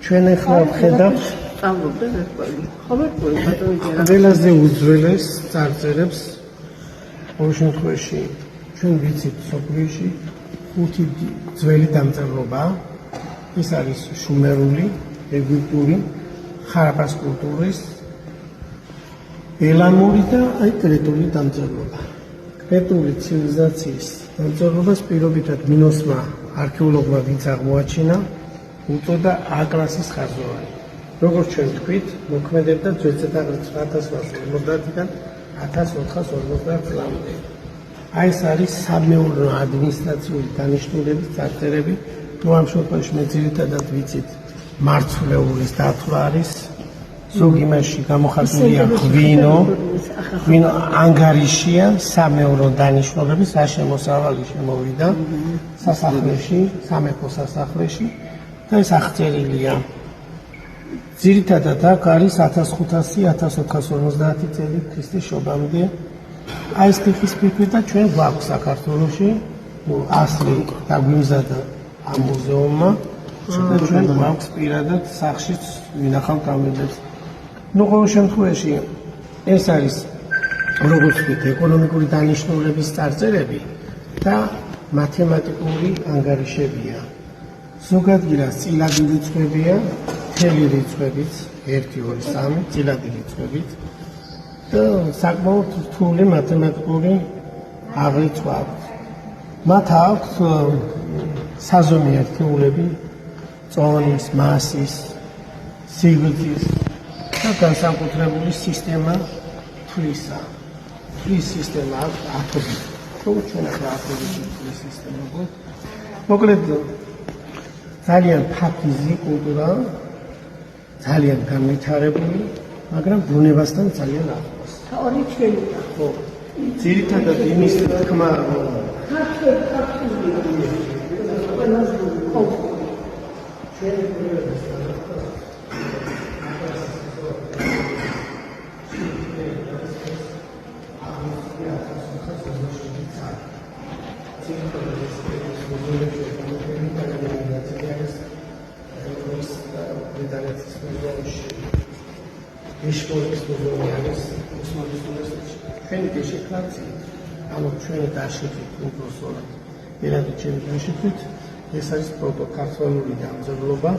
ჩვენ ახლა ვხედავთ ყველაზე უძველეს წარწერებს ყოველ შემთხვევაში ჩვენ ვიცით სოფლიოში 5 ძველი დამწერლობა ეს არის შუმერული, ეგვიპტური, ხარაბას კულტურის, ელამური და კრეტული დამწერლობა. კრეტული ცივილიზაციის დამწერლობას პირობითად მინოსმა არქეოლოგმა ვინც აღმოაჩინა უწოდა A-კლასის ხაზოვანი. როგორც ჩვენ თქვით, მოქმედებდა ძველწეთა 1850-დან 1450 წლამდე. აი ეს არის სამეურნეო ადმინისტრაციული დანიშნულების წარწერები, თუ ამ შემთხვევაში მე ძირითადად ვიცით მარცვლეულის დათვლა არის, ზოგი მასში გამოხატულია ღვინო ანგარიშია სამეურნეო დანიშნულების შემოსავალი შემოვიდა სასახლეში, სამეფო სასახლეში და ეს აღწერილია. ძირითადად აქ არის 1500-1450 წელი ქრისტეს შობამდე. აი ეს თიხის ფირფიტა და ჩვენ გვაქვს საქართველოში, ასლი დაგვიმზადა ამ მუზეუმმა და ჩვენ გვაქვს პირადად სახლშიც ვინახავთ ამბებს. ყოველ შემთხვევაში ეს არის როგორც ვთქვით ეკონომიკური დანიშნულების წარწერები და მათემატიკური ანგარიშებია. ზოგადად წილადი რიცხვებია, მთელი რიცხვებით 1, 2, 3 წილადი რიცხვებით და საკმაოდ რთული მათემატიკური აღრიცხვა აქვს. მათ აქვს საზომი ერთეულები, წონის, მასის, სიგრძის და განსაკუთრებული სისტემა თვლისა. თვლის სისტემა აქვს ათობი. როგორც ჩვენ ახლა ათობითი თვლის სისტემა გვაქვს. მოკლედ ძალიან ფაქიზი კულტურა, ძალიან განვითარებული, მაგრამ ბუნებასთან ძალიან ახლოს. ორი ჩვენია. ხო. ძირითადად იმის თქმა ეშკოლის მუზეუმი არის ოსმალეთის უნივერსიტეტში. ჩვენი დეშექრაცი, ანუ ჩვენი დაშექით უბრალოდ ერთად ჩემი დაშექით, ეს არის პროტოკოლური დამწერლობა.